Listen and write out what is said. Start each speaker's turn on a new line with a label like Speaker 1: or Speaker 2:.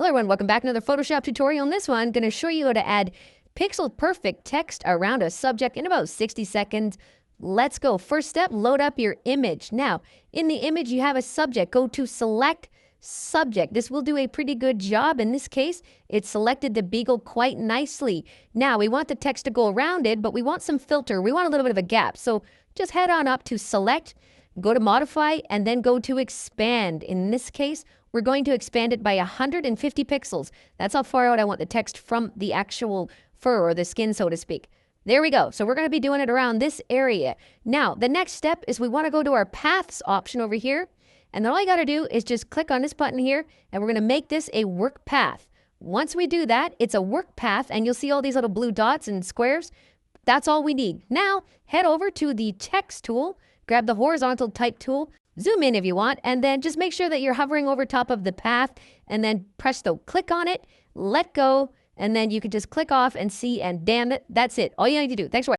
Speaker 1: Hello everyone, welcome back to another Photoshop tutorial. In this one, I'm going to show you how to add pixel perfect text around a subject in about 60 seconds. Let's go. First step, load up your image. Now, in the image you have a subject. Go to select subject. This will do a pretty good job. In this case, it selected the beagle quite nicely. Now, we want the text to go around it, but we want some filter. We want a little bit of a gap. So just head on up to select, go to modify, and then go to expand. In this case, we're going to expand it by 150 pixels. That's how far out I want the text from the actual fur or the skin, so to speak. There we go. So we're going to be doing it around this area. Now, the next step is we want to go to our paths option over here. And then all you got to do is just click on this button here, and we're going to make this a work path. Once we do that, it's a work path, and you'll see all these little blue dots and squares. That's all we need. Now, head over to the text tool, grab the horizontal type tool, zoom in if you want, and then just make sure that you're hovering over top of the path, and then presto, click on it, let go, and then you can just click off and see, and damn it, that's it. All you need to do. Thanks for watching.